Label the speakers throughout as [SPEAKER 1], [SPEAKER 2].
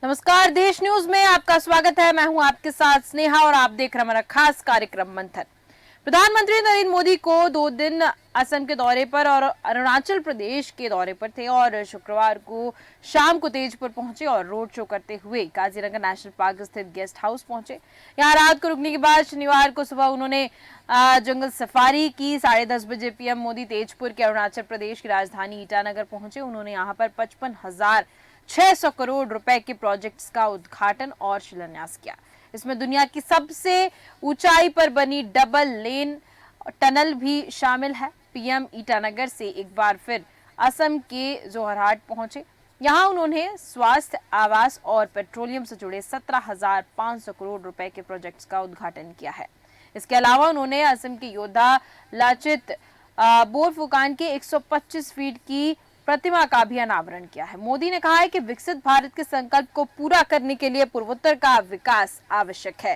[SPEAKER 1] नमस्कार, देश न्यूज में आपका स्वागत है। मैं हूं आपके साथ स्नेहा और आप देख रहे हैं हमारा खास कार्यक्रम मंथन। प्रधानमंत्री नरेंद्र मोदी को 2 दिन असम के दौरे पर और अरुणाचल प्रदेश के दौरे पर थे और शुक्रवार को शाम को तेजपुर पहुंचे और रोड शो करते हुए काजीरंगा नेशनल पार्क स्थित गेस्ट हाउस पहुंचे। यहां रात को रुकने के बाद शनिवार को सुबह उन्होंने जंगल सफारी की। 10:30 बजे पीएम मोदी तेजपुर के अरुणाचल प्रदेश की राजधानी ईटानगर पहुंचे। उन्होंने यहाँ पर 55,600 करोड़ रुपए के प्रोजेक्ट्स का उद्घाटन और शिलान्यास किया। इसमें दुनिया की सबसे ऊंचाई पर बनी डबल लेन टनल भी शामिल है। पीएम ईटानगर से एक बार फिर असम के जोरहाट पहुंचे। यहां उन्होंने स्वास्थ्य, आवास और पेट्रोलियम से जुड़े 17,500 करोड़ रुपए के प्रोजेक्ट्स का उद्घाटन किया है। इसके अलावा उन्होंने असम के योद्धा लाचित बोरफुकान के 125 फीट की प्रतिमा का भी अनावरण किया है। मोदी ने कहा है कि विकसित भारत के संकल्प को पूरा करने के लिए पूर्वोत्तर का विकास आवश्यक है।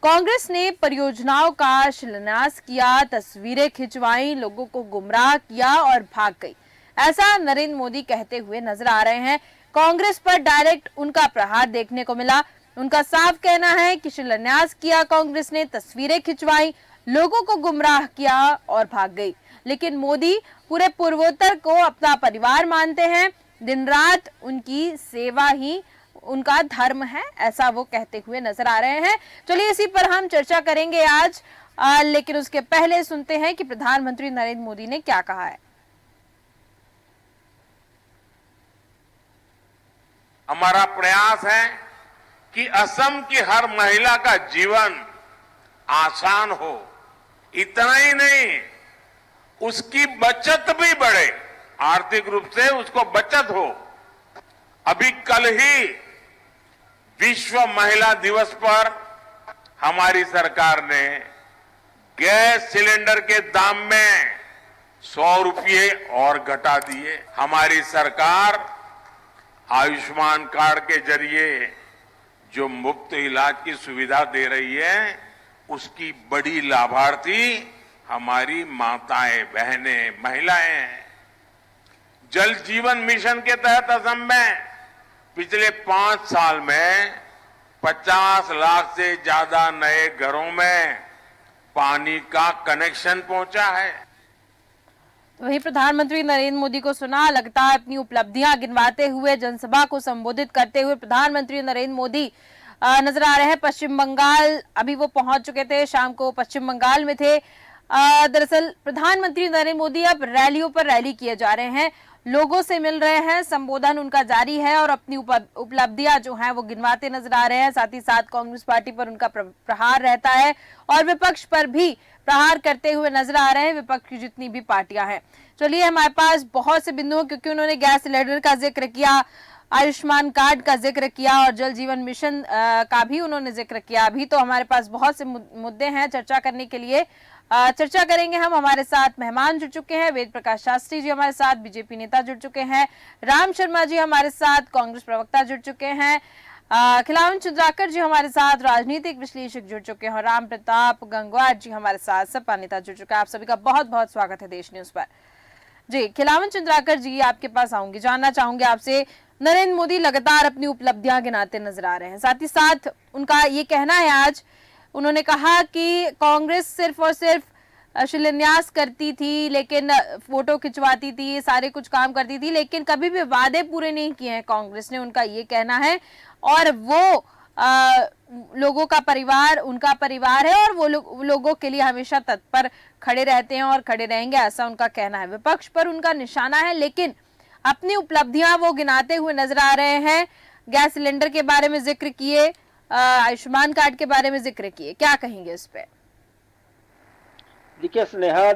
[SPEAKER 1] कांग्रेस ने परियोजनाओं का शिलान्यास किया, तस्वीरें खिंचवाई, लोगों को गुमराह किया और भाग गई, ऐसा नरेंद्र मोदी कहते हुए नजर आ रहे हैं। कांग्रेस पर डायरेक्ट उनका प्रहार देखने को मिला। उनका साफ कहना है कि शिलान्यास किया कांग्रेस ने, तस्वीरें खिंचवाई, लोगों को गुमराह किया और भाग गई। लेकिन मोदी पूरे पूर्वोत्तर को अपना परिवार मानते हैं। दिन रात उनकी सेवा ही उनका धर्म है, ऐसा वो कहते हुए नजर आ रहे हैं। चलिए इसी पर हम चर्चा करेंगे आज, लेकिन उसके पहले सुनते हैं कि प्रधानमंत्री नरेंद्र मोदी ने क्या कहा है।
[SPEAKER 2] हमारा प्रयास है कि असम की हर महिला का जीवन आसान हो। इतना ही नहीं, उसकी बचत भी बढ़े, आर्थिक रूप से उसको बचत हो। अभी कल ही विश्व महिला दिवस पर हमारी सरकार ने गैस सिलेंडर के दाम में 100 रुपये और घटा दिए। हमारी सरकार आयुष्मान कार्ड के जरिए जो मुफ्त इलाज की सुविधा दे रही है, उसकी बड़ी लाभार्थी हमारी माताएं, बहनें, महिलाएं हैं। जल जीवन मिशन के तहत असम में पिछले 5 साल में 50 लाख से ज्यादा नए घरों में पानी का कनेक्शन पहुंचा है।
[SPEAKER 1] वहीं प्रधानमंत्री नरेंद्र मोदी को सुना, लगातार अपनी उपलब्धियां गिनवाते हुए जनसभा को संबोधित करते हुए प्रधानमंत्री नरेंद्र मोदी नजर आ रहे हैं। पश्चिम बंगाल अभी वो पहुंच चुके थे, शाम को पश्चिम बंगाल में थे। दरअसल प्रधानमंत्री नरेंद्र मोदी अब रैलियों पर रैली किए जा रहे हैं, लोगों से मिल रहे हैं, संबोधन उनका जारी है और अपनी उपलब्धियां जो हैं वो गिनवाते नजर आ रहे हैं। साथ ही साथ कांग्रेस पार्टी पर उनका प्रहार रहता है और विपक्ष पर भी प्रहार करते हुए नजर आ रहे हैं, विपक्ष की जितनी भी पार्टियां हैं। चलिए, हमारे पास बहुत से बिंदु हैं, क्योंकि उन्होंने गैस सिलेंडर का जिक्र किया, आयुष्मान कार्ड का जिक्र किया और जल जीवन मिशन का भी उन्होंने जिक्र किया। अभी तो हमारे पास बहुत से मुद्दे हैं चर्चा करने के लिए। चर्चा करेंगे हम। हमारे साथ मेहमान जुड़ चुके हैं, वेद प्रकाश शास्त्री जी हमारे साथ, बीजेपी नेता जुड़ चुके हैं, राम शर्मा जी हमारे साथ, कांग्रेस प्रवक्ता जुड़ चुके हैं, खिलावन चंद्राकर जी हमारे साथ, राजनीतिक विश्लेषक जुड़ चुके हैं और राम प्रताप गंगवार जी हमारे साथ, सपा नेता जुड़ चुका है। आप सभी का बहुत बहुत स्वागत है देश न्यूज पर। जी, खिलावन चंद्राकर जी, आपके पास आऊंगी, जानना चाहूंगी आपसे, नरेंद्र मोदी लगातार अपनी उपलब्धियां गिनाते नजर आ रहे हैं, साथ ही साथ उनका ये कहना है, आज उन्होंने कहा कि कांग्रेस सिर्फ और सिर्फ शिलान्यास करती थी, लेकिन फोटो खिंचवाती थी, सारे कुछ काम करती थी, लेकिन कभी भी वादे पूरे नहीं किए हैं कांग्रेस ने, उनका ये कहना है। और वो लोगों का परिवार उनका परिवार है और वो लोगों के लिए हमेशा तत्पर खड़े रहते हैं और खड़े रहेंगे, ऐसा उनका कहना है। विपक्ष पर उनका निशाना है, लेकिन अपनी उपलब्धियां वो गिनाते हुए नजर आ रहे हैं। गैस सिलेंडर के बारे में जिक्र किए, आयुष्मान कार्ड के बारे में जिक्र किए, क्या कहेंगे इस पे?
[SPEAKER 3] देखिए स्नेहा,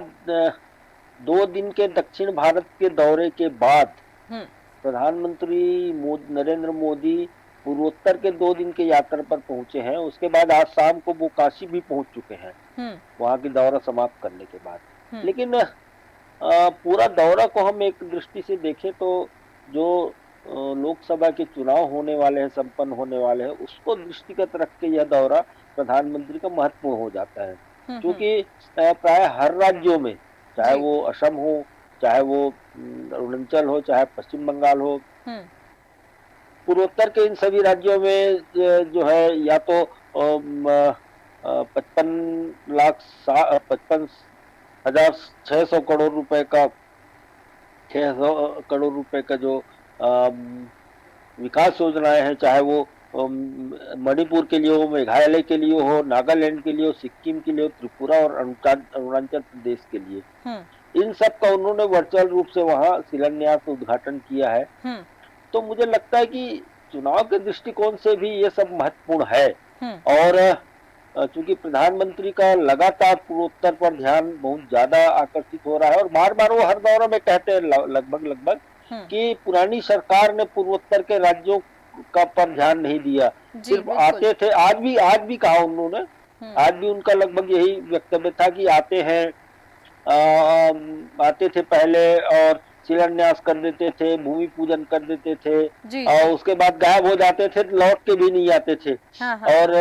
[SPEAKER 3] 2 दिन के दक्षिण भारत के दौरे के बाद प्रधानमंत्री नरेंद्र मोदी पूर्वोत्तर के 2 दिन के यात्रा पर पहुंचे हैं। उसके बाद आज शाम को वो काशी भी पहुंच चुके हैं, वहां की दौरा समाप्त करने के बाद। लेकिन पूरा दौरा को हम एक दृष्टि से देखें तो जो लोकसभा के चुनाव होने वाले हैं, संपन्न होने वाले हैं, उसको दृष्टिगत रख के यह दौरा प्रधानमंत्री का महत्वपूर्ण हो जाता है। क्योंकि प्राय हर राज्यों में, चाहे वो असम हो, चाहे वो अरुणाचल हो, चाहे पश्चिम बंगाल हो, पूर्वोत्तर के इन सभी राज्यों में जो है या तो 55,600 करोड़ रुपए का 600 करोड़ रुपए का जो विकास योजनाएं हैं, चाहे वो मणिपुर के लिए हो, मेघालय के लिए हो, नागालैंड के लिए हो, सिक्किम के लिए हो, त्रिपुरा और अरुणाचल प्रदेश के लिए, इन सब का उन्होंने वर्चुअल रूप से वहां शिलान्यास उद्घाटन किया है। तो मुझे लगता है कि चुनाव के दृष्टिकोण से भी ये सब महत्वपूर्ण है। और चूंकि प्रधानमंत्री का लगातार पूर्वोत्तर पर ध्यान बहुत ज्यादा आकर्षित हो रहा है, और बार बार वो हर दौर में कहते हैं लगभग कि पुरानी सरकार ने पूर्वोत्तर के राज्यों का पर ध्यान नहीं दिया, सिर्फ आते थे। आज भी कहा उन्होंने, आज भी उनका लगभग यही वक्तव्य था कि आते थे पहले और शिलान्यास कर देते थे, भूमि पूजन कर देते थे, और उसके बाद गायब हो जाते थे, लौट के भी नहीं आते थे। और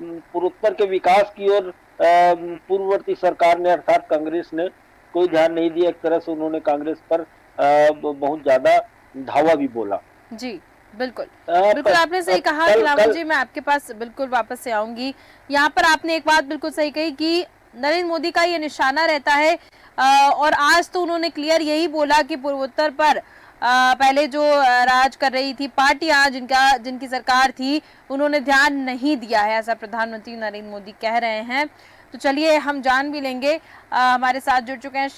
[SPEAKER 3] पूर्वोत्तर के विकास की ओर पूर्ववर्ती सरकार ने अर्थात कांग्रेस ने कोई ध्यान नहीं दिया। एक तरह से उन्होंने कांग्रेस पर बहुत ज्यादा धावा भी बोला।
[SPEAKER 1] जी बिल्कुल बिल्कुल, आपने सही कहा। रावत जी, मैं आपके पास बिल्कुल वापस से आऊंगी। यहाँ पर आपने एक बात बिल्कुल सही कही कि नरेंद्र मोदी का ये निशाना रहता है, और आज तो उन्होंने क्लियर यही बोला कि पूर्वोत्तर पर पहले जो राज कर रही थी पार्टियां, जिनकी सरकार थी, उन्होंने ध्यान नहीं दिया है, ऐसा प्रधानमंत्री नरेंद्र मोदी कह रहे हैं। तो चलिए हम जान भी लेंगे। हमारे साथ जुड़ चुके हैं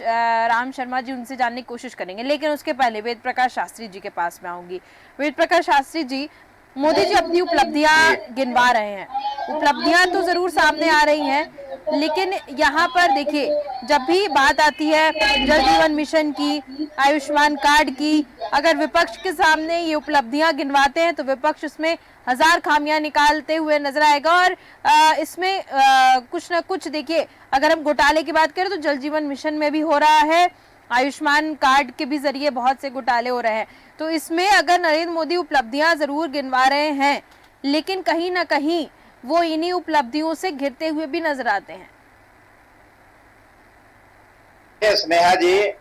[SPEAKER 1] राम शर्मा जी, उनसे जानने की कोशिश करेंगे, लेकिन उसके पहले वेद प्रकाश शास्त्री जी के पास में आऊंगी। वेद प्रकाश शास्त्री जी, मोदी जी अपनी उपलब्धियां गिनवा रहे हैं, उपलब्धियां तो जरूर सामने आ रही हैं, लेकिन यहाँ पर देखिए, जब भी बात आती है जल जीवन मिशन की, आयुष्मान कार्ड की, अगर विपक्ष के सामने ये उपलब्धियां गिनवाते हैं तो विपक्ष उसमें हजार खामियां निकालते हुए नजर आएगा। और इसमें कुछ न कुछ, देखिए, अगर हम घोटाले की बात करें तो जल जीवन मिशन में भी हो रहा है, आयुष्मान कार्ड के भी जरिए बहुत से घोटाले हो रहे हैं। तो इसमें अगर नरेंद्र मोदी उपलब्धियां जरूर गिनवा रहे हैं, लेकिन कहीं ना कहीं वो इन्हीं उपलब्धियों से घिरते हुए भी नजर आते हैं।
[SPEAKER 4] स्नेहा जी,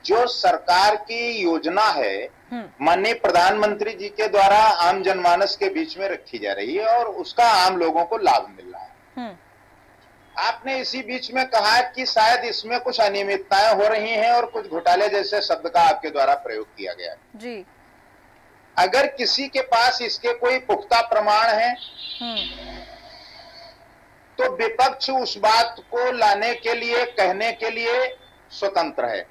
[SPEAKER 4] जो सरकार की योजना है माननीय प्रधानमंत्री जी के द्वारा आम जनमानस के बीच में रखी जा रही है और उसका आम लोगों को लाभ मिल रहा है। आपने इसी बीच में कहा कि शायद इसमें कुछ अनियमितताएं हो रही हैं और कुछ घोटाले जैसे शब्द का आपके द्वारा प्रयोग किया गया जी। अगर किसी के पास इसके कोई पुख्ता प्रमाण है तो विपक्ष उस बात को लाने के लिए, कहने के लिए स्वतंत्र है।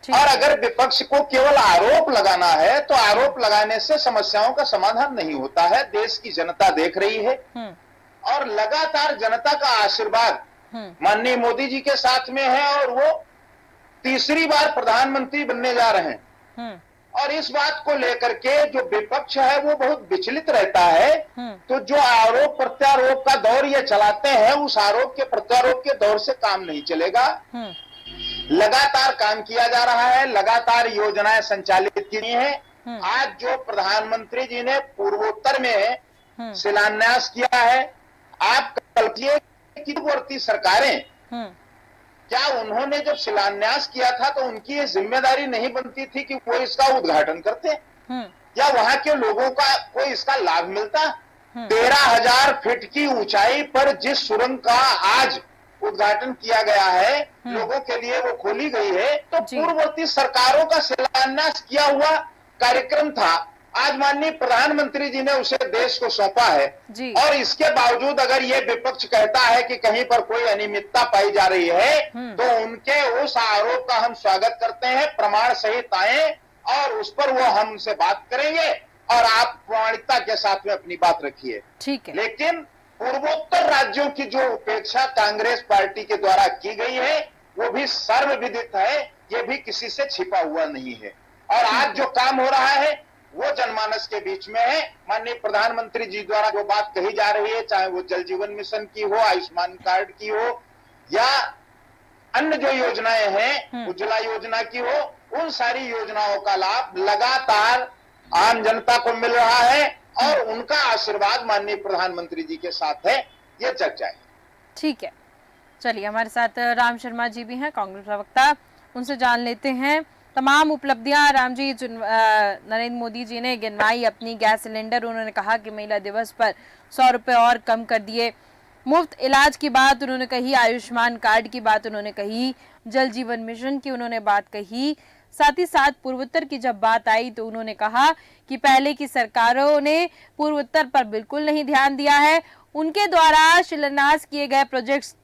[SPEAKER 4] और अगर विपक्ष को केवल आरोप लगाना है तो आरोप लगाने से समस्याओं का समाधान नहीं होता है। देश की जनता देख रही है और लगातार जनता का आशीर्वाद माननीय मोदी जी के साथ में है और वो तीसरी बार प्रधानमंत्री बनने जा रहे हैं। और इस बात को लेकर के जो विपक्ष है वो बहुत विचलित रहता है। तो जो आरोप प्रत्यारोप का दौर ये चलाते हैं, उस आरोप के प्रत्यारोप के दौर से काम नहीं चलेगा। लगातार काम किया जा रहा है, लगातार योजनाएं संचालित की हैं। आज जो प्रधानमंत्री जी ने पूर्वोत्तर में शिलान्यास किया है, आप कल्पिए कि पूर्ववर्ती सरकारें, क्या उन्होंने जब शिलान्यास किया था तो उनकी ये जिम्मेदारी नहीं बनती थी कि वो इसका उद्घाटन करते, या वहां के लोगों का कोई इसका लाभ मिलता? 13,000 फीट की ऊंचाई पर जिस सुरंग का आज उद्घाटन किया गया है, लोगों के लिए वो खोली गई है, तो पूर्ववर्ती सरकारों का शिलान्यास किया हुआ कार्यक्रम था। आज माननीय प्रधानमंत्री जी ने उसे देश को सौंपा है और इसके बावजूद अगर ये विपक्ष कहता है कि कहीं पर कोई अनियमितता पाई जा रही है तो उनके उस आरोप का हम स्वागत करते हैं। प्रमाण सहित आए और उस पर वो हमसे बात करेंगे और आप प्रामाणिकता के साथ में अपनी बात रखिए, ठीक है। लेकिन पूर्वोत्तर राज्यों की जो उपेक्षा कांग्रेस पार्टी के द्वारा की गई है वो भी सर्वविदित है, ये भी किसी से छिपा हुआ नहीं है। और आज जो काम हो रहा है वो जनमानस के बीच में है। माननीय प्रधानमंत्री जी द्वारा जो बात कही जा रही है, चाहे वो जल जीवन मिशन की हो, आयुष्मान कार्ड की हो, या अन्य जो योजनाएं हैं, उज्ज्वला योजना की हो, उन सारी योजनाओं का लाभ लगातार आम जनता को मिल रहा है और उनका आशीर्वाद माननीय प्रधानमंत्री जी के साथ है, ये जग जाए।
[SPEAKER 1] ठीक है, चलिए हमारे साथ राम शर्मा जी भी हैं, कांग्रेस प्रवक्ता, उनसे जान लेते हैं। तमाम उपलब्धियां रामजी नरेंद्र मोदी जी ने गिनवाई अपनी। गैस सिलेंडर उन्होंने कहा कि महिला दिवस पर 100 रुपए और कम कर दिए। मुफ्त इलाज की बात उन्होंने कही, आयुष्मान कार्ड की बात उन्होंने कही, जल जीवन मिशन की उन्होंने बात कही। साथ ही साथ पूर्वोत्तर की जब बात आई तो उन्होंने कहा कि पहले की सरकारों ने पूर्वोत्तर पर बिल्कुल नहीं ध्यान दिया है। उनके द्वारा शिलान्यास किए गए प्रोजेक्ट्स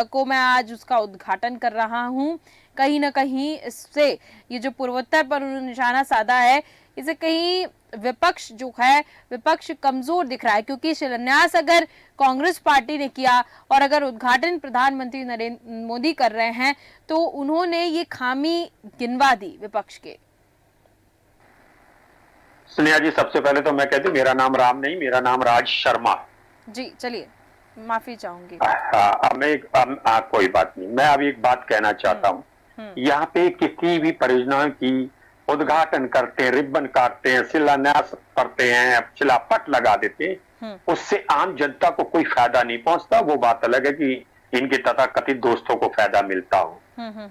[SPEAKER 1] को मैं आज उसका उद्घाटन कर रहा हूं। कहीं ना कहीं इससे ये जो पूर्वोत्तर पर उन्होंने निशाना साधा है, इसे कहीं विपक्ष जो है विपक्ष कमजोर दिख रहा है, क्योंकि शिलान्यास अगर कांग्रेस पार्टी ने किया और अगर उद्घाटन प्रधानमंत्री नरेंद्र मोदी कर रहे हैं तो उन्होंने ये खामी गिनवा दी विपक्ष के।
[SPEAKER 5] स्नेहा जी, सबसे पहले तो मैं कहती हूँ मेरा नाम राम नहीं, मेरा नाम राज शर्मा।
[SPEAKER 1] जी चलिए, माफी चाहूंगी।
[SPEAKER 5] कोई बात नहीं। मैं अभी एक बात कहना चाहता हूँ, यहाँ पे किसी भी परियोजना की उद्घाटन करते हैं, रिबन काटते हैं, शिलान्यास करते हैं, शिलापट लगा देते हैं, उससे आम जनता को कोई फायदा नहीं पहुंचता। वो बात अलग है कि इनके तथाकथित दोस्तों को फायदा मिलता हो।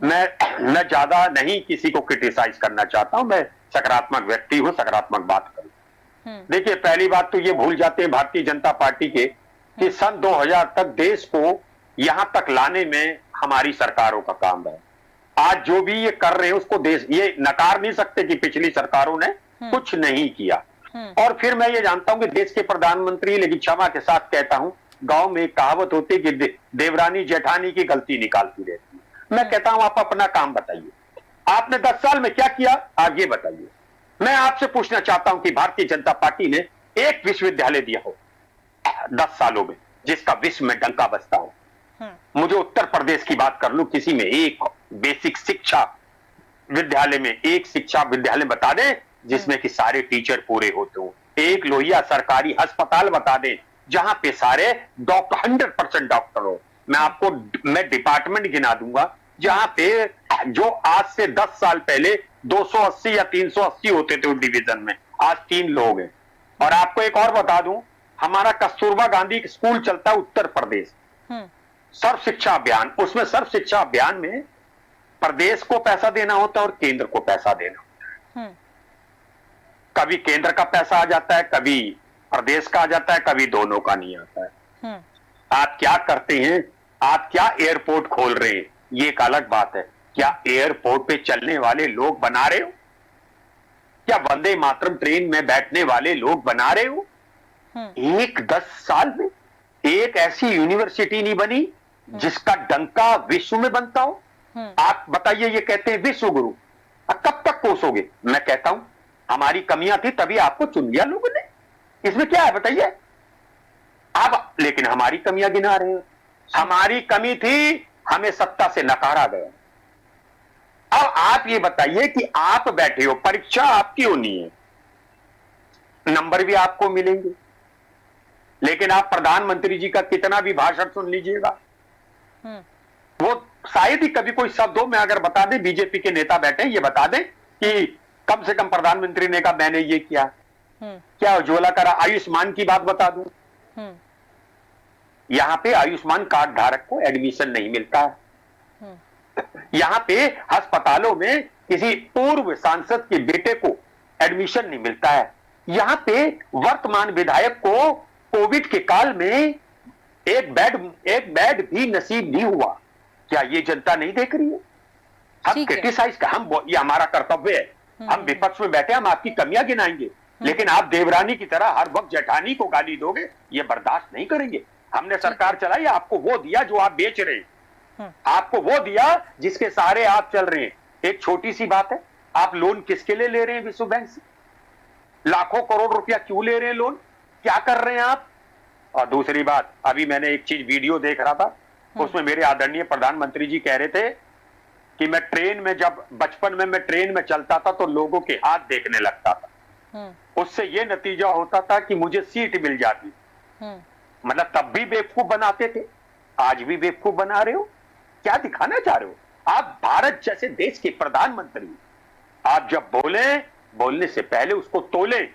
[SPEAKER 5] मैं ज्यादा नहीं किसी को क्रिटिसाइज करना चाहता हूं, मैं सकारात्मक व्यक्ति हूं, सकारात्मक बात करूं। देखिए, पहली बात तो ये भूल जाते हैं भारतीय जनता पार्टी के कि सन 2000 तक देश को यहां तक लाने में हमारी सरकारों का काम है। आज जो भी ये कर रहे हैं उसको देश ये नकार नहीं सकते कि पिछली सरकारों ने कुछ नहीं किया। और फिर मैं ये जानता हूं कि देश के प्रधानमंत्री, लेकिन क्षमा के साथ कहता हूं, गांव में एक कहावत होती है कि देवरानी जेठानी की गलती निकालती रहती है। मैं कहता हूं आप अपना काम बताइए, आपने 10 साल में क्या किया, आगे बताइए। मैं आपसे पूछना चाहता हूं कि भारतीय जनता पार्टी ने एक विश्वविद्यालय दिया हो 10 सालों में जिसका विश्व में डंका बजता हो। मुझे उत्तर प्रदेश की बात कर लूं, किसी में एक बेसिक शिक्षा विद्यालय में एक शिक्षा विद्यालय बता दें जिसमें कि सारे टीचर पूरे होते हो। एक लोहिया सरकारी अस्पताल बता दें जहां पे सारे डॉक्टर 100% डॉक्टर हो। मैं डिपार्टमेंट गिना दूंगा जहां पे जो आज से 10 साल पहले 280 या 380 होते थे उस डिवीजन में, आज 3 लोग हैं। और आपको एक और बता दूं, हमारा कस्तूरबा गांधी स्कूल चलता है उत्तर प्रदेश, सर्व शिक्षा अभियान। उसमें सर्व शिक्षा अभियान में प्रदेश को पैसा देना होता है और केंद्र को पैसा देना होता है। कभी केंद्र का पैसा आ जाता है, कभी प्रदेश का आ जाता है, कभी दोनों का नहीं आता है। आप क्या करते हैं, आप क्या एयरपोर्ट खोल रहे हैं, ये एक अलग बात है। क्या एयरपोर्ट पे चलने वाले लोग बना रहे हो? क्या वंदे मातरम ट्रेन में बैठने वाले लोग बना रहे हो? एक 10 साल में एक ऐसी यूनिवर्सिटी नहीं बनी जिसका डंका विश्व में बनता हो। आप बताइए, ये कहते हैं विश्व गुरु, कब तक कोसोगे? मैं कहता हूं हमारी कमियां थी तभी आपको चुन लिया लोगों ने, इसमें क्या है बताइए आप। लेकिन हमारी कमियां गिना रहे हैं। हमारी कमी थी, हमें सत्ता से नकारा गया। अब आप ये बताइए कि आप बैठे हो, परीक्षा आपकी होनी है, नंबर भी आपको मिलेंगे, लेकिन आप प्रधानमंत्री जी का कितना भी भाषण सुन लीजिएगा, वो शायद ही कभी कोई शब्द हो। मैं अगर बता दें, बीजेपी के नेता बैठे ये बता दें कि कम से कम प्रधानमंत्री ने कहा मैंने ये किया, क्या उज्ज्वला करा, आयुष्मान की बात बता दूं, यहां पे आयुष्मान कार्ड धारक को एडमिशन नहीं मिलता है। यहां पे अस्पतालों में किसी पूर्व सांसद के बेटे को एडमिशन नहीं मिलता है। यहां पे वर्तमान विधायक को कोविड के काल में एक बेड भी नसीब नहीं हुआ। क्या ये जनता नहीं देख रही है? हम क्रिटिसाइज का, ये हमारा कर्तव्य है। हम विपक्ष में बैठे, हम आपकी कमियां गिनाएंगे, लेकिन आप देवरानी की तरह हर वक्त जेठानी को गाली दोगे, ये बर्दाश्त नहीं करेंगे। हमने सरकार चलाई, आपको वो दिया जो आप बेच रहे हैं, आपको वो दिया जिसके सहारे आप चल रहे हैं। एक छोटी सी बात है, आप लोन किसके लिए ले रहे हैं विश्व बैंक से? लाखों करोड़ रुपया क्यों ले रहे हैं लोन? क्या कर रहे हैं आप? और दूसरी बात, अभी मैंने एक चीज वीडियो देख रहा था, उसमें मेरे आदरणीय प्रधानमंत्री जी कह रहे थे कि मैं ट्रेन में, जब बचपन में मैं ट्रेन में चलता था तो लोगों के हाथ देखने लगता था, उससे ये नतीजा होता था कि मुझे सीट मिल जाती। मतलब तब भी बेवकूफ बनाते थे, आज भी बेवकूफ बना रहे हो। क्या दिखाना चाह रहे हो? आप भारत जैसे देश के प्रधानमंत्री, आप जब बोलने से पहले उसको तोलें,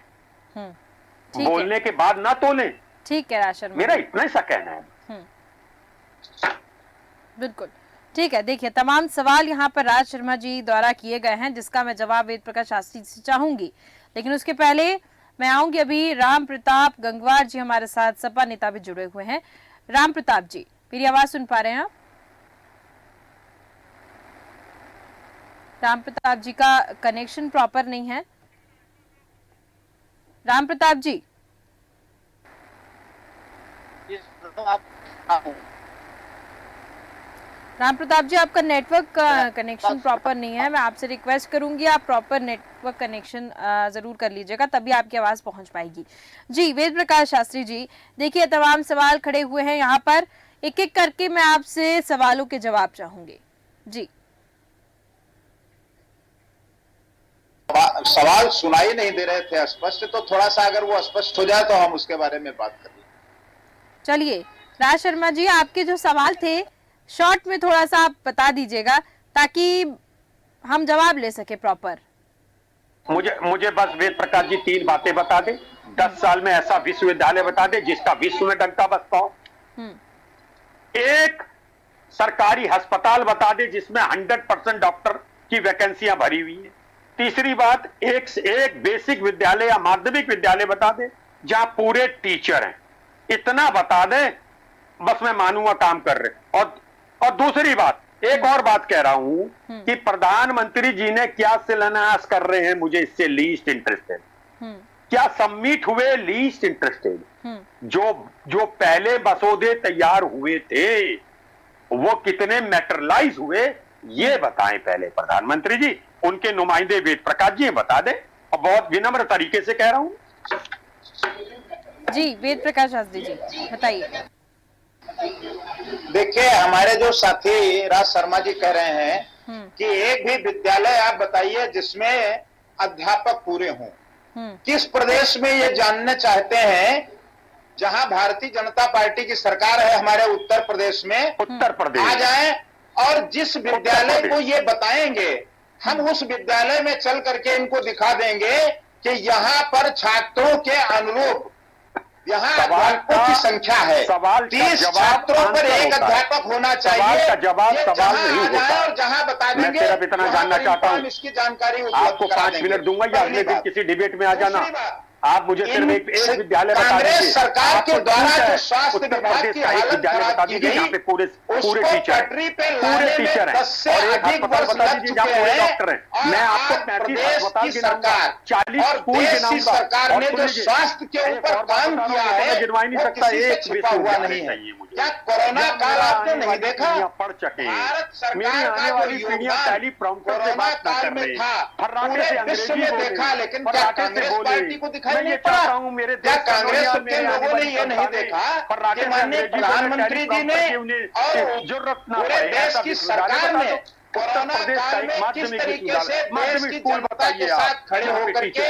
[SPEAKER 5] बोलने के बाद ना तोलें।
[SPEAKER 1] ठीक है राज शर्मा,
[SPEAKER 5] मेरा इतना सा कहना है।
[SPEAKER 1] बिल्कुल। ठीक है, देखिए तमाम सवाल यहाँ पर राज शर्मा जी द्वारा किए गए हैं, जिसका मैं जवाब वेद प्रकाश शास्त्री से चाहूंगी, लेकिन उसके पहले मैं आऊंगी अभी राम प्रताप गंगवार जी हमारे साथ सपा नेता भी जुड़े हुए हैं। राम प्रताप जी, मेरी आवाज सुन पा रहे हैं आप? राम प्रताप जी का कनेक्शन प्रॉपर नहीं है। राम प्रताप जी, राम प्रताप जी आपका नेटवर्क कनेक्शन प्रॉपर नहीं है। मैं आपसे रिक्वेस्ट करूंगी आप प्रॉपर नेटवर्क कनेक्शन जरूर कर लीजिएगा, तभी आपकी आवाज पहुंच पाएगी। जी वेद प्रकाश शास्त्री जी, देखिए तमाम सवाल खड़े हुए हैं यहाँ पर, एक एक करके मैं आपसे सवालों के जवाब चाहूंगी। जी
[SPEAKER 4] सवाल सुनाई नहीं दे रहे थे स्पष्ट, तो थोड़ा सा अगर वो स्पष्ट हो जाए तो हम उसके बारे में बात करें।
[SPEAKER 1] चलिए राज शर्मा जी, आपके जो सवाल थे शॉर्ट में थोड़ा सा आप बता दीजिएगा ताकि हम जवाब ले सके प्रॉपर।
[SPEAKER 5] मुझे बस वेद प्रकाश जी 3 बातें बता दे। 10 साल में ऐसा विश्वविद्यालय बता दे जिसका विश्व में डंका बजता हो। एक सरकारी अस्पताल बता दे जिसमें 100% डॉक्टर की वैकेंसियां भरी हुई है। तीसरी बात, एक बेसिक विद्यालय या माध्यमिक विद्यालय बता दे जहां पूरे टीचर हैं। इतना बता दे, बस मैं मानूंगा काम कर रहे। और दूसरी बात, एक और बात कह रहा हूं कि प्रधानमंत्री जी ने क्या शिलान्यास कर रहे हैं, मुझे इससे लीस्ट इंटरेस्टेड। क्या सबमिट हुए लीस्ट इंटरेस्टेड? जो पहले मसौदे तैयार हुए थे वो कितने मैटरलाइज हुए, ये बताएं पहले प्रधानमंत्री जी। उनके नुमाइंदे वेद प्रकाश जी बता दें, और बहुत विनम्र तरीके से कह रहा हूं।
[SPEAKER 1] जी वेद प्रकाश शास्त्री जी बताइए।
[SPEAKER 4] देखिए, हमारे जो साथी राज शर्मा जी कह रहे हैं कि एक भी विद्यालय आप बताइए जिसमें अध्यापक पूरे हों। किस प्रदेश में ये जानना चाहते हैं जहां भारतीय जनता पार्टी की सरकार है, हमारे उत्तर प्रदेश में,
[SPEAKER 5] उत्तर प्रदेश
[SPEAKER 4] आ जाएं और जिस विद्यालय को ये बताएंगे, हम उस विद्यालय में चल करके इनको दिखा देंगे कि यहाँ पर छात्रों के अनुरूप यहाँ अध्यापकों की संख्या है। 30 छात्रों पर एक अध्यापक होना चाहिए।
[SPEAKER 5] सवाल नहीं होता।
[SPEAKER 4] और जहाँ बता देंगे,
[SPEAKER 5] मैं सिर्फ इतना जानना चाहता हूँ,
[SPEAKER 4] इसकी जानकारी
[SPEAKER 5] आपको 5 मिनट दूंगा या अगले दिन किसी डिबेट में आ जाना। आप मुझे सिर्फ एक विद्यालय बता दीजिए।
[SPEAKER 4] कांग्रेस सरकार के द्वारा जो स्वास्थ्य विभाग की हालत खराब की गई,
[SPEAKER 5] पे पूरे टीचर
[SPEAKER 4] पटरी पे लाने में 10 से अधिक वर्ष लग चुके हैं।
[SPEAKER 5] मैं आपको
[SPEAKER 4] प्रदेश की सरकार
[SPEAKER 5] 40
[SPEAKER 4] और देश की सरकार ने जो स्वास्थ्य के ऊपर काम किया है वो किसी से छिपा हुआ नहीं है। क्या कोरोना काल आपने नहीं देखा?
[SPEAKER 5] पढ़ चुके
[SPEAKER 4] भारत सरकार का जो योगदान कोरोना काल में था पूरे विश्व में देखा, लेकिन क्या कांग्रेस पार्टी को दिखाई नहीं पड़ा? क्या कांग्रेस के लोगों ने ये नहीं देखा कि माननीय प्रधानमंत्री जी ने और पूरे देश की सरकार ने कोरोना काल में किस तरीके से देश की जनता के साथ खड़े होकर के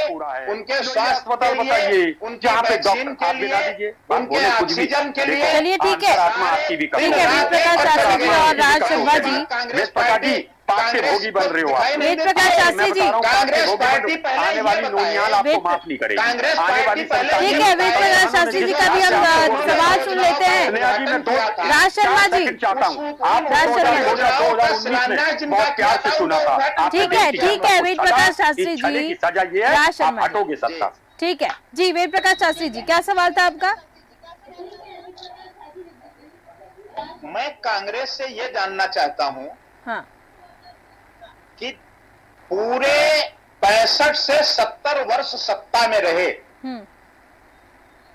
[SPEAKER 4] उनके स्वास्थ्य के लिए, उनके वैक्सीन के लिए, उनके ऑक्सीजन के लिए।
[SPEAKER 1] चलिए ठीक है, वेद प्रकाश शास्त्री जी और राज शर्मा जी।
[SPEAKER 4] कांग्रेस पार्टी
[SPEAKER 5] होगी बन रहे हो
[SPEAKER 1] वेद प्रकाश शास्त्री जी,
[SPEAKER 4] कांग्रेस पार्टी
[SPEAKER 5] आने वाली नोनियाल आपको माफ नहीं करेगी।
[SPEAKER 4] कांग्रेस पार्टी पहले
[SPEAKER 1] ठीक है, वेद प्रकाश शास्त्री जी का भी हम सवाल सुन लेते हैं। राज शर्मा जी, राज शर्मा जी,
[SPEAKER 5] बहुत प्यार से सुना था।
[SPEAKER 1] ठीक है वेद प्रकाश शास्त्री जी,
[SPEAKER 5] सजा ये है,
[SPEAKER 1] राज शर्मा
[SPEAKER 5] आप हटोगे सत्ता।
[SPEAKER 1] ठीक है जी। वेद प्रकाश शास्त्री जी, क्या सवाल था आपका?
[SPEAKER 4] मैं कांग्रेस से ये जानना चाहता हूं कि पूरे 65 से 70 वर्ष सत्ता में रहे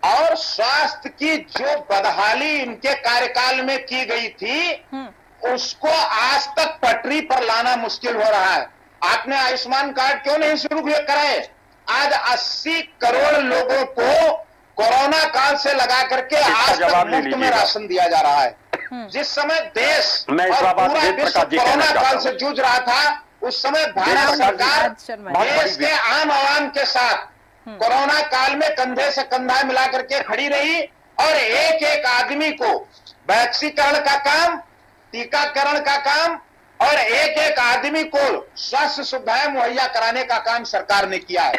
[SPEAKER 4] और स्वास्थ्य की जो बदहाली इनके कार्यकाल में की गई थी उसको आज तक पटरी पर लाना मुश्किल हो रहा है। आपने आयुष्मान कार्ड क्यों नहीं शुरू कराए? आज 80 करोड़ लोगों को कोरोना काल से लगा करके आज तक मुफ्त में राशन दिया जा रहा है। जिस समय देश और पूरा विश्व कोरोना काल से जूझ रहा था, उस समय भारत सरकार देश के आम आवाम के साथ कोरोना काल में कंधे से कंधा मिला करके खड़ी रही और एक एक आदमी को वैक्सीकरण का काम, टीकाकरण का काम और एक एक आदमी को स्वास्थ्य सुविधाएं मुहैया कराने का काम सरकार ने किया है।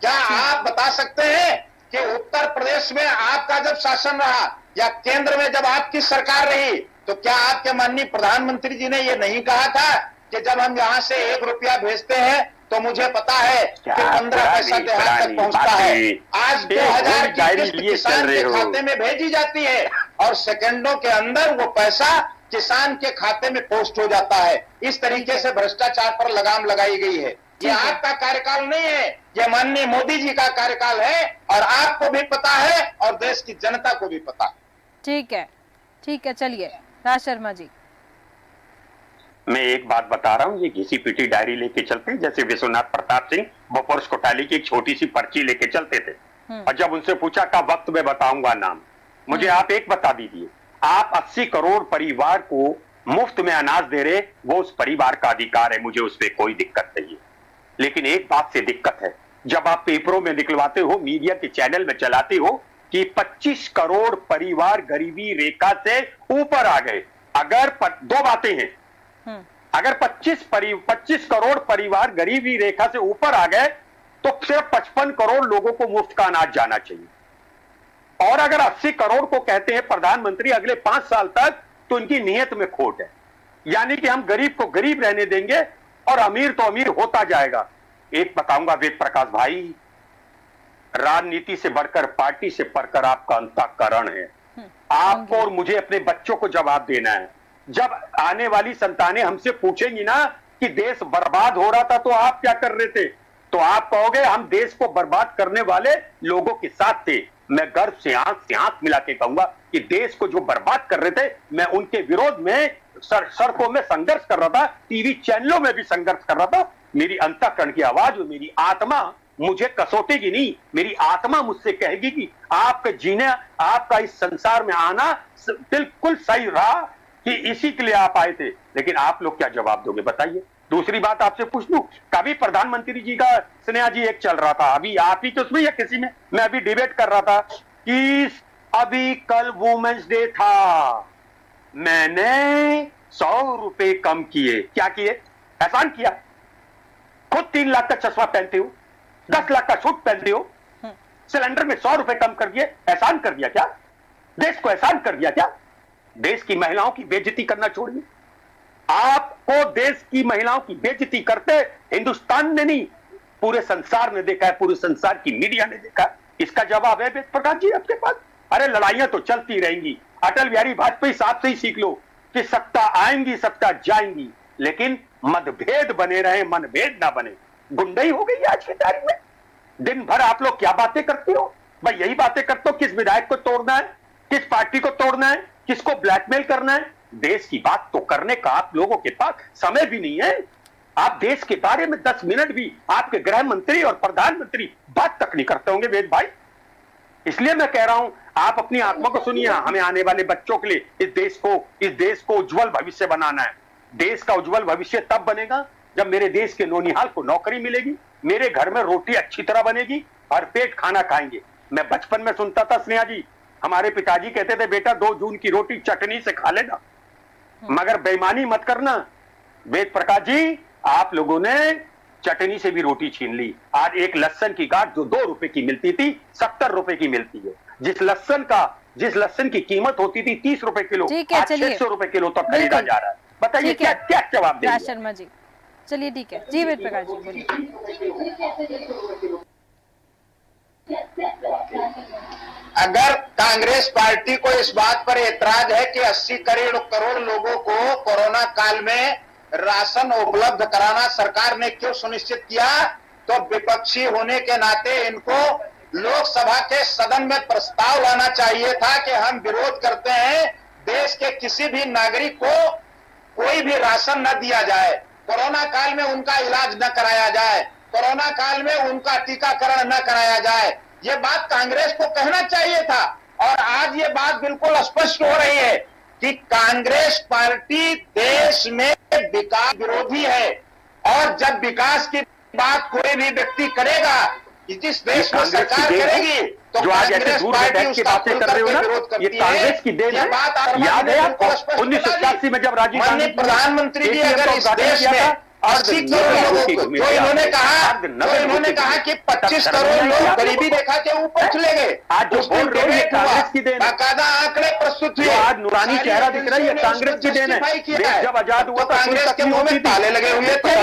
[SPEAKER 4] क्या आप बता सकते हैं कि उत्तर प्रदेश में आपका जब शासन रहा या केंद्र में जब आपकी सरकार रही तो क्या आपके माननीय प्रधानमंत्री जी ने ये नहीं कहा था कि जब हम यहाँ से 1 रुपया भेजते हैं तो मुझे पता है कि 15 पैसा देहात तक पहुंचता है। आज 2000 की किस्त किसान के खाते में भेजी जाती है और सेकंडों के अंदर वो पैसा किसान के खाते में पोस्ट हो जाता है। इस तरीके से भ्रष्टाचार पर लगाम लगाई गई है। ये आपका कार्यकाल नहीं है, ये माननीय मोदी जी का कार्यकाल है और आपको भी पता है और देश की जनता को भी पता है।
[SPEAKER 1] ठीक है, चलिए राज शर्मा जी।
[SPEAKER 5] मैं एक बात बता रहा हूं, ये घिसी पिटी डायरी लेके चलते हैं जैसे विश्वनाथ प्रताप सिंह बपोर्स कोटाली की एक छोटी सी पर्ची लेके चलते थे और जब उनसे पूछा का वक्त में बताऊंगा नाम, मुझे आप एक बता दीजिए, आप 80 करोड़ परिवार को मुफ्त में अनाज दे रहे, वो उस परिवार का अधिकार है, मुझे उस पर कोई दिक्कत नहीं है। लेकिन एक बात से दिक्कत है, जब आप पेपरों में निकलवाते हो, मीडिया के चैनल में चलाते हो कि 25 करोड़ परिवार गरीबी रेखा से ऊपर आ गए। अगर दो बातें हैं, अगर 25 करोड़ परिवार गरीबी रेखा से ऊपर आ गए तो सिर्फ 55 करोड़ लोगों को मुफ्त का अनाज जाना चाहिए। और अगर 80 करोड़ को कहते हैं प्रधानमंत्री अगले 5 साल तक, तो इनकी नीयत में खोट है। यानी कि हम गरीब को गरीब रहने देंगे और अमीर तो अमीर होता जाएगा। एक बताऊंगा वेद प्रकाश भाई, राजनीति से बढ़कर, पार्टी से बढ़कर आपका अंतःकरण है। आपको और मुझे अपने बच्चों को जवाब देना है। जब आने वाली संतानें हमसे पूछेंगी ना कि देश बर्बाद हो रहा था तो आप क्या कर रहे थे, तो आप कहोगे हम देश को बर्बाद करने वाले लोगों के साथ थे। मैं गर्व से आंख मिला के कहूंगा कि देश को जो बर्बाद कर रहे थे, मैं उनके विरोध में सड़कों में संघर्ष कर रहा था, टीवी चैनलों में भी संघर्ष कर रहा था। मेरी अंतःकरण की आवाज और मेरी आत्मा मुझे कसौटेगी नहीं, मेरी आत्मा मुझसे कहेगी कि आपके जीने, आपका इस संसार में आना बिल्कुल सही रहा, कि इसी के लिए आप आए थे। लेकिन आप लोग क्या जवाब दोगे बताइए। दूसरी बात आपसे पूछ लूं, कभी प्रधानमंत्री जी का स्नेहा जी एक चल रहा था, अभी आप ही तो उसमें या किसी में, मैं अभी डिबेट कर रहा था कि अभी कल वुमेन्स डे था, मैंने 100 रुपए कम किए। क्या किए? एहसान किया। खुद 3 लाख का चश्मा पहनते हो, 10 लाख का सूट पहनते हो, सिलेंडर में 100 रुपए कम कर दिए। एहसान कर दिया क्या? देश को एहसान कर दिया क्या? देश की महिलाओं की बेइज्जती करना छोड़िए। आपको देश की महिलाओं की बेइज्जती करते हिंदुस्तान ने नहीं, पूरे संसार ने देखा है, पूरे संसार की मीडिया ने देखा है। इसका जवाब है वेद प्रकाश जी आपके पास। अरे लड़ाइयां तो चलती रहेंगी। अटल बिहारी वाजपेयी साहब से ही सीख लो कि सत्ता आएंगी, सत्ता जाएंगी, लेकिन मतभेद बने रहे, मनभेद ना बने। गुंडई हो गई आज की तारीख में। दिन भर आप लोग क्या बातें करते हो भाई? यही बातें करते हो किस विधायक को तोड़ना है, किस पार्टी को तोड़ना है, किसको ब्लैकमेल करना है। देश की बात तो करने का आप लोगों के पास समय भी नहीं है। आप देश के बारे में 10 मिनट भी आपके गृह मंत्री और प्रधानमंत्री बात तक नहीं करते होंगे वेद भाई। इसलिए मैं कह रहा हूं, आप अपनी आत्मा को सुनिए। हमें आने वाले बच्चों के लिए इस देश को उज्जवल भविष्य बनाना है। देश का उज्जवल भविष्य तब बनेगा जब मेरे देश के नौनिहाल को नौकरी मिलेगी, मेरे घर में रोटी अच्छी तरह बनेगी, भरपेट खाना खाएंगे। मैं बचपन में सुनता था स्नेहा जी, हमारे पिताजी कहते थे बेटा 2 जून की रोटी चटनी से खा लेना, मगर बेईमानी मत करना। वेद प्रकाश जी, आप लोगों ने चटनी से भी रोटी छीन ली। आज एक लहसन की गांठ जो 2 रुपए की मिलती थी, 70 रुपए की मिलती है। जिस लहसन की कीमत होती थी 30 रुपए किलो, आज 600 रुपए किलो तक खरीदा जा रहा है। बताइए क्या क्या जवाब देंगे?
[SPEAKER 1] राज शर्मा जी, चलिए ठीक है जी। वेद प्रकाश जी बोलिए।
[SPEAKER 4] अगर कांग्रेस पार्टी को इस बात पर एतराज है कि 80 करोड़ लोगों को कोरोना काल में राशन उपलब्ध कराना सरकार ने क्यों सुनिश्चित किया, तो विपक्षी होने के नाते इनको लोकसभा के सदन में प्रस्ताव लाना चाहिए था कि हम विरोध करते हैं देश के किसी भी नागरिक को कोई भी राशन न दिया जाए, कोरोना काल में उनका इलाज न कराया जाए, कोरोना काल में उनका टीकाकरण न कराया जाए। ये बात कांग्रेस को कहना चाहिए था। और आज ये बात बिल्कुल स्पष्ट हो रही है कि कांग्रेस पार्टी देश में विकास विरोधी है। और जब विकास की बात कोई भी व्यक्ति करेगा, जिस देश में सरकार करेगी, तो
[SPEAKER 5] जो आज ऐसे दूर बैठ के बातें कर रहे हो ना, ये कांग्रेस की देन है। याद है आपको 1987 में जब राजीव गांधी
[SPEAKER 4] प्रधानमंत्री जी अगर इस देश में 80 करोड़ लोगों को, जो इन्होंने कहा कि 25 करोड़ लोग गरीबी रेखा के ऊपर चले गए,
[SPEAKER 5] आज जो बोल रहे हैं कांग्रेस की देन,
[SPEAKER 4] बाकायदा आंकड़े प्रस्तुत हुए,
[SPEAKER 5] आज नूरानी चेहरा दिख रहा है, ये कांग्रेस की देन है। देश जब आजाद हुआ तो
[SPEAKER 4] कांग्रेस के मुंह में ताले लगे हुए थे।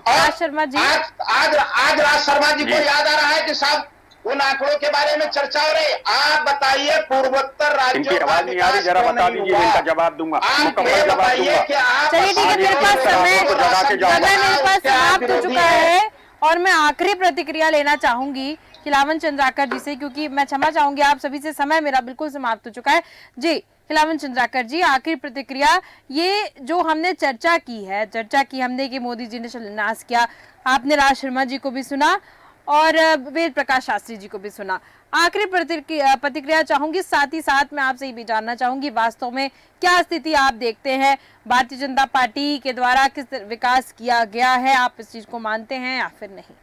[SPEAKER 1] राज शर्मा जी,
[SPEAKER 4] आज राज शर्मा जी को याद आ रहा है कि साहब उन आंकड़ों के बारे में चर्चा हो रही। आप बताइए पूर्वोत्तर राज्यों का
[SPEAKER 5] आवाज नहीं आ रही, जरा बता दीजिए, इनका जवाब दूंगा।
[SPEAKER 4] आप ये बताइए कि आप,
[SPEAKER 1] चलिए ठीक है, मेरे पास समय मेरे पास समाप्त हो चुका है और मैं आखिरी प्रतिक्रिया लेना चाहूंगी खिलावन चंद्राकर जी से, क्योंकि मैं क्षमा चाहूंगी आप सभी से, समय मेरा बिल्कुल समाप्त हो चुका है। जी खिलावन चंद्राकर जी, आखिरी प्रतिक्रिया, ये जो हमने चर्चा की हमने कि मोदी जी ने शिलान्यास किया, आपने राज शर्मा जी को भी सुना और वेद प्रकाश शास्त्री जी को भी सुना। आखिरी प्रतिक्रिया चाहूंगी, साथ ही साथ मैं आपसे ये भी जानना चाहूंगी वास्तव में क्या स्थिति आप देखते हैं, भारतीय जनता पार्टी के द्वारा किस विकास किया गया है, आप इस चीज को मानते हैं या फिर नहीं?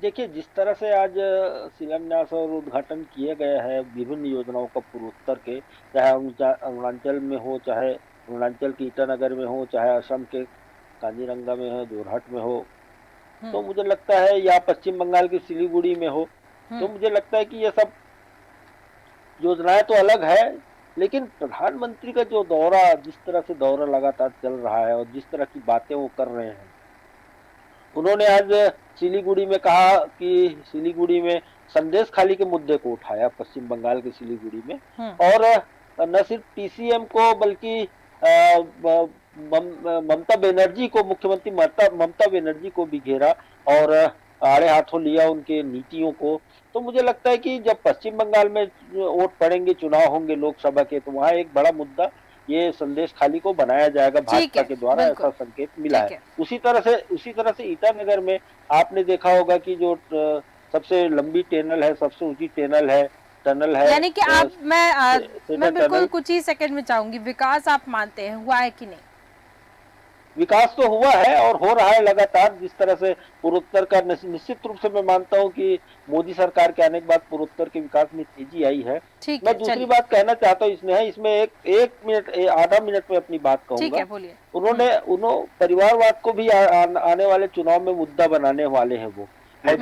[SPEAKER 3] देखिए, जिस तरह से आज शिलान्यास और उद्घाटन किए गए हैं विभिन्न योजनाओं का पूर्वोत्तर के, चाहे अरुणाचल में हो, चाहे अरुणाचल के ईटानगर में हो, चाहे असम के काजीरंगा में हो, जोरहट में हो, तो मुझे लगता है, या पश्चिम बंगाल की सिलीगुड़ी में हो, तो मुझे लगता है कि ये सब योजनाएं तो अलग है, लेकिन प्रधानमंत्री का जो दौरा, जिस तरह से दौरा लगातार चल रहा है और जिस तरह की बातें वो कर रहे हैं, उन्होंने आज सिलीगुड़ी में कहा कि सिलीगुड़ी में संदेश खाली के मुद्दे को उठाया, पश्चिम बंगाल के सिलीगुड़ी में, और न सिर्फ टीसीएम को बल्कि ममता बनर्जी को, मुख्यमंत्री ममता बनर्जी को भी घेरा और आड़े हाथों लिया उनके नीतियों को। तो मुझे लगता है कि जब पश्चिम बंगाल में वोट पड़ेंगे, चुनाव होंगे लोकसभा के, तो वहाँ एक बड़ा मुद्दा ये संदेश खाली को बनाया जाएगा भाजपा के द्वारा, ऐसा संकेत मिला है। उसी तरह से ईटानगर में आपने देखा होगा कि जो सबसे लंबी टनल है, सबसे ऊंची टनल है,
[SPEAKER 1] यानी कि आप, मैं बिल्कुल कुछ ही सेकंड में चाहूंगी, विकास आप मानते हैं हुआ है कि नहीं?
[SPEAKER 3] विकास तो हुआ है और हो रहा है लगातार, जिस तरह से पूर्वोत्तर का, निश्चित रूप से मैं मानता हूं कि मोदी सरकार के आने के बाद पूर्वोत्तर के विकास में तेजी आई है। मैं दूसरी बात कहना चाहता हूं इसमें एक मिनट, आधा मिनट में अपनी बात कहूंगा। उन्होंने परिवारवाद को भी आने वाले चुनाव में मुद्दा बनाने वाले हैं वो। आज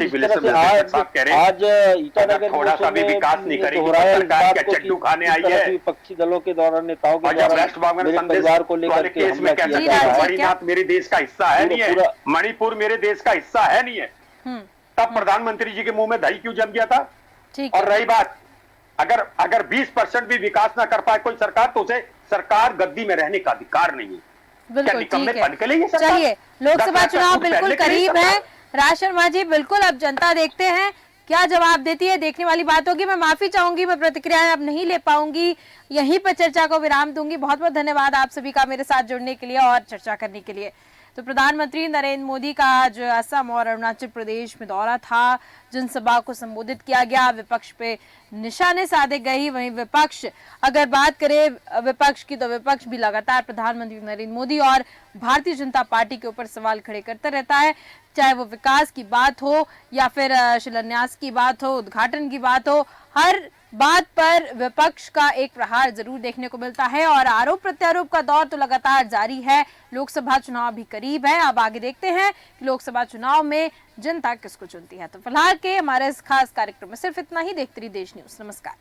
[SPEAKER 3] ईटानगर
[SPEAKER 5] थोड़ा सा भी विकास नहीं करेगी सरकार, क्या चट्टू खाने आई है?
[SPEAKER 3] विपक्षी दलों के द्वारा, नेताओं के द्वारा परिवार को लेकर के हमला किया जा रहा है।
[SPEAKER 5] मणिनाथ मेरे देश का हिस्सा है नहीं है, मणिपुर मेरे देश का हिस्सा है नहीं है, तब प्रधानमंत्री जी के मुंह में दही क्यों जम गया था? और रही बात, अगर 20% भी विकास ना कर पाए कोई सरकार, तो उसे सरकार गद्दी में रहने का अधिकार नहीं है।
[SPEAKER 1] बिल्कुल चलिए, लोकसभा चुनाव बिल्कुल करीब है। राज शर्मा जी, बिल्कुल अब जनता देखते हैं क्या जवाब देती है, देखने वाली बात होगी। मैं माफी चाहूंगी, मैं प्रतिक्रियाएं अब नहीं ले पाऊंगी, यहीं पर चर्चा को विराम दूंगी। बहुत बहुत धन्यवाद आप सभी का मेरे साथ जुड़ने के लिए और चर्चा करने के लिए। तो प्रधानमंत्री नरेंद्र मोदी का आज असम और अरुणाचल प्रदेश में दौरा था, जनसभा को संबोधित किया गया, विपक्ष पे निशाने साधे गई। वहीं विपक्ष, अगर बात करें विपक्ष की, तो विपक्ष भी लगातार प्रधानमंत्री नरेंद्र मोदी और भारतीय जनता पार्टी के ऊपर सवाल खड़े करता रहता है, चाहे वो विकास की बात हो या फिर शिलान्यास की बात हो, उद्घाटन की बात हो, हर बात पर विपक्ष का एक प्रहार जरूर देखने को मिलता है और आरोप प्रत्यारोप का दौर तो लगातार जारी है। लोकसभा चुनाव भी करीब है, अब आगे देखते हैं कि लोकसभा चुनाव में जनता किसको चुनती है। तो फिलहाल के हमारे इस खास कार्यक्रम में सिर्फ इतना ही। देखते रहिए देश न्यूज। नमस्कार।